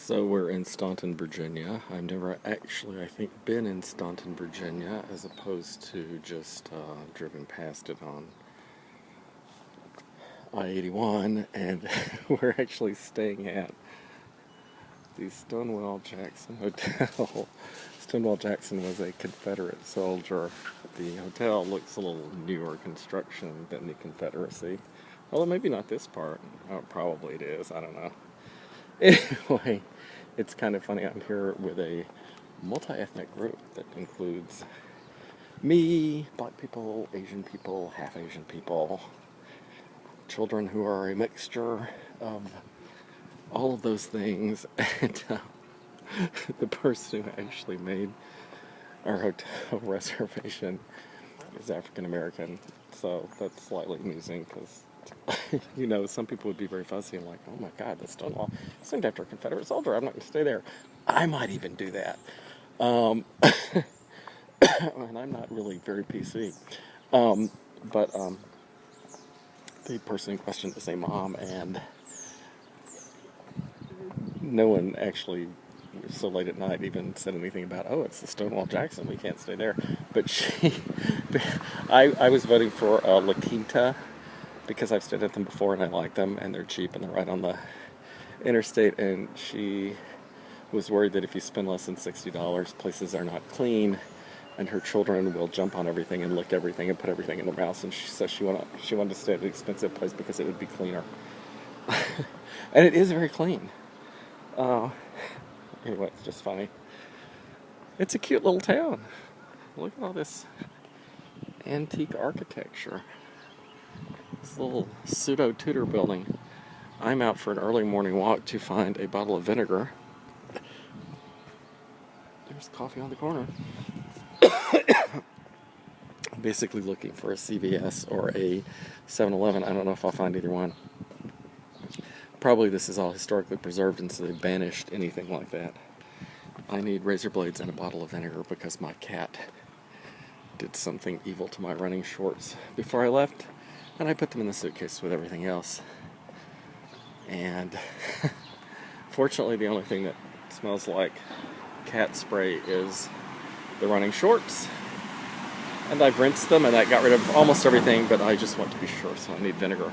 So we're in Staunton, Virginia. I've never actually, I think, been in Staunton, Virginia, as opposed to just driven past it on I-81, and we're actually staying at the Stonewall Jackson Hotel. Stonewall Jackson was a Confederate soldier. The hotel looks a little newer construction than the Confederacy. Although maybe not this part. Oh, probably it is. I don't know. Anyway, it's kind of funny. I'm here with a multi-ethnic group that includes me, black people, Asian people, half Asian people, children who are a mixture of all of those things, and the person who actually made our hotel reservation is African American, so that's slightly amusing because some people would be very fussy and like, oh my God, the Stonewall is named after a Confederate soldier. I'm not going to stay there. I might even do that. And I'm not really very PC. But the person in question is a mom, and no one actually, so late at night, even said anything about, oh, it's the Stonewall Jackson, we can't stay there. But I was voting for La Quinta, because I've stayed at them before and I like them, and they're cheap and they're right on the interstate, and she was worried that if you spend less than $60, places are not clean, and her children will jump on everything and lick everything and put everything in their mouths, and she said she wanted to stay at an expensive place because it would be cleaner. And it is very clean. Anyway, it's just funny. It's a cute little town. Look at all this antique architecture. This little pseudo-Tudor building. I'm out for an early morning walk to find a bottle of vinegar. There's coffee on the corner. Basically looking for a CVS or a 7-Eleven. I don't know if I'll find either one. Probably this is all historically preserved, and so they banished anything like that. I need razor blades and a bottle of vinegar because my cat did something evil to my running shorts before I left. And I put them in the suitcase with everything else. And fortunately, the only thing that smells like cat spray is the running shorts. And I've rinsed them, and that got rid of almost everything, but I just want to be sure, so I need vinegar.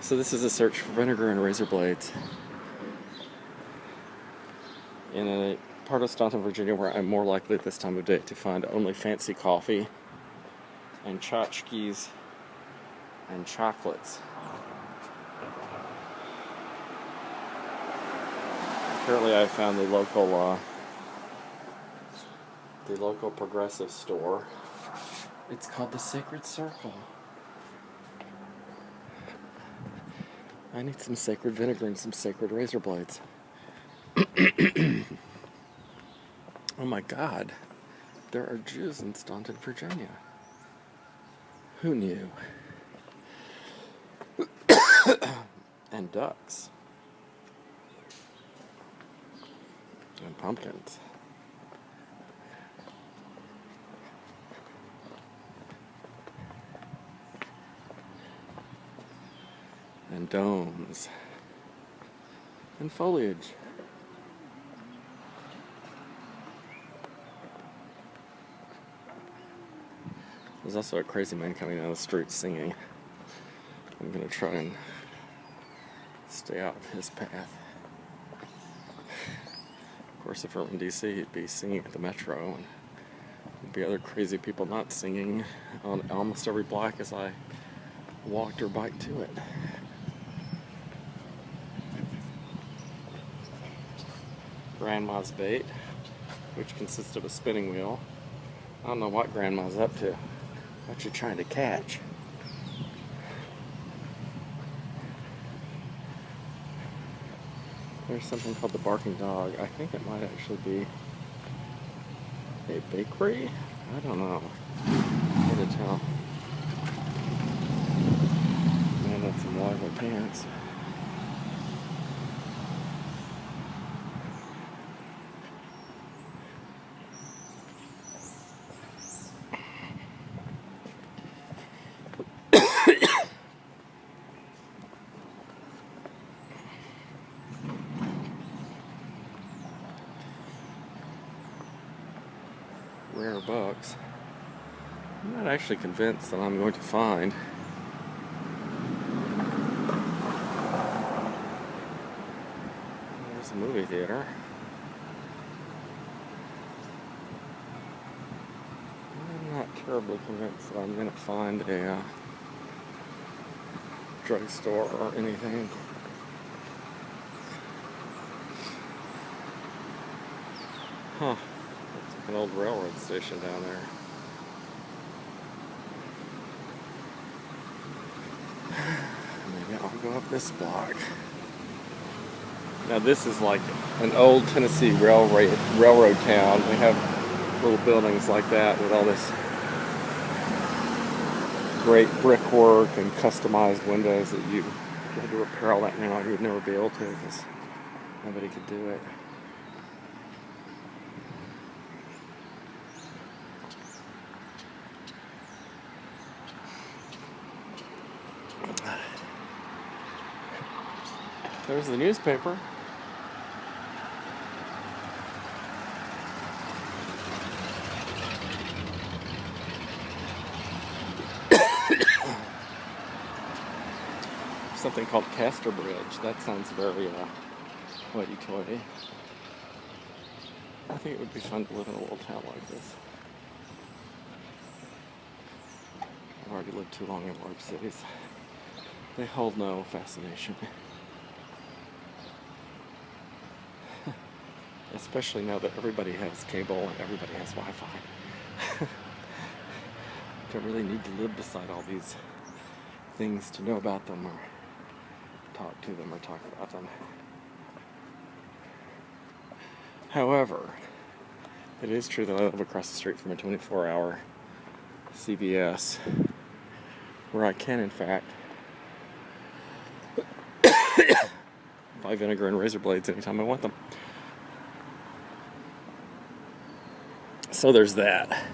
So this is a search for vinegar and razor blades in a part of Staunton, Virginia, where I'm more likely at this time of day to find only fancy coffee and tchotchkes and chocolates. Apparently I found the local progressive store. It's called the Sacred Circle. I need some sacred vinegar and some sacred razor blades. Oh my God, there are Jews in Staunton, Virginia. Who knew? And ducks. And pumpkins. And domes. And foliage. There's also a crazy man coming down the street singing. I'm going to try and stay out of his path. Of course, if I were in D.C., he'd be singing at the Metro, and there'd be other crazy people not singing on almost every block as I walked or biked to it. Grandma's bait, which consists of a spinning wheel. I don't know what Grandma's up to. What you trying to catch? There's something called the Barking Dog. I think it might actually be a bakery? I don't know. Hard to tell. Man, that's some lively pants. rare books. I'm not actually convinced that I'm going to find there's a movie theater. I'm not terribly convinced that I'm going to find a drugstore or anything. Huh. Looks like an old railroad station down there. Maybe I'll go up this block. Now this is like an old Tennessee railroad town. We have little buildings like that with all this great brickwork and customized windows that you had to repair all that now. You would never be able to because nobody could do it. There's the newspaper. Something called Castor Bridge. That sounds very hoity-toity. I think it would be fun to live in a little town like this. I've already lived too long in large cities. They hold no fascination. Especially now that everybody has cable and everybody has Wi-Fi. Don't really need to live beside all these things to know about them or talk to them or talk about them. However, it is true that I live across the street from a 24-hour CVS where I can, in fact, buy vinegar and razor blades anytime I want them. So there's that.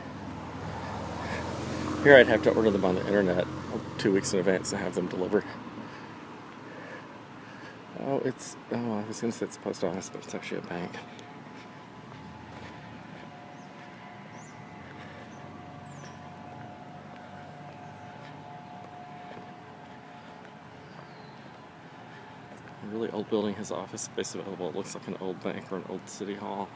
Here I'd have to order them on the internet 2 weeks in advance to have them delivered. I was going to say it's a post office, but it's actually a bank. A really old building has office space available. It looks like an old bank or an old city hall.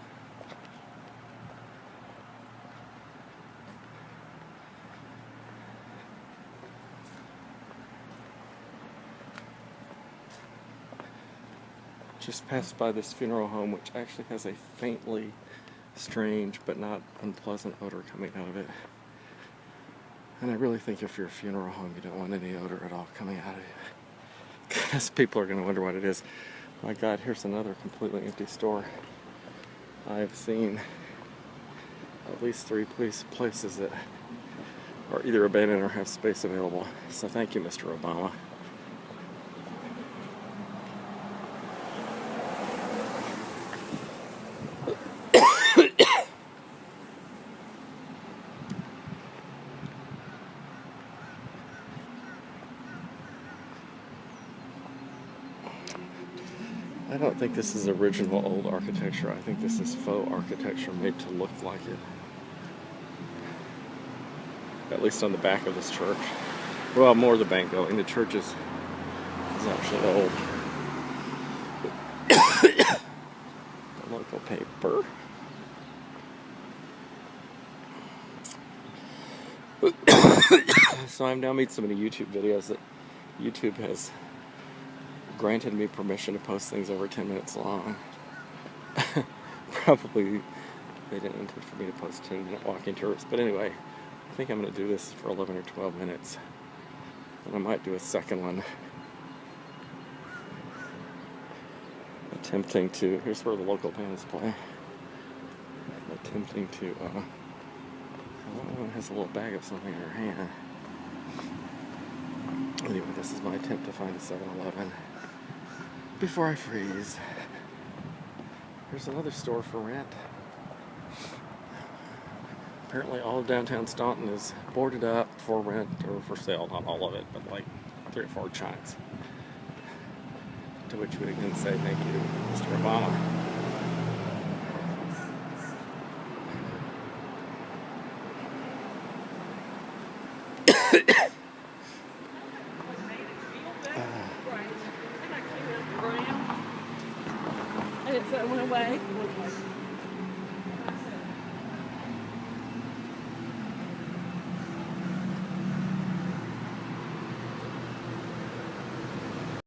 Just passed by this funeral home, which actually has a faintly strange but not unpleasant odor coming out of it. And I really think if you're a funeral home, you don't want any odor at all coming out of you, because people are going to wonder what it is. My God, here's another completely empty store. I've seen at least 3 places that are either abandoned or have space available. So thank you, Mr. Obama. I don't think this is original old architecture. I think this is faux architecture made to look like it. At least on the back of this church. Well, more the bank building. The church is actually old. The local paper. So I'm now made so many YouTube videos that YouTube has granted me permission to post things over 10 minutes long. Probably they didn't intend for me to post 10-minute walking tours, but anyway, I think I'm going to do this for 11 or 12 minutes, and I might do a second one attempting to, here's where the local bands play, attempting to, oh, it has a little bag of something in her hand. Anyway, this is my attempt to find a 7-Eleven before I freeze. There's another store for rent. Apparently all of downtown Staunton is boarded up for rent or for sale. Not all of it, but like 3 or 4 chunks. To which we can say thank you, Mr. Obama. And it went away.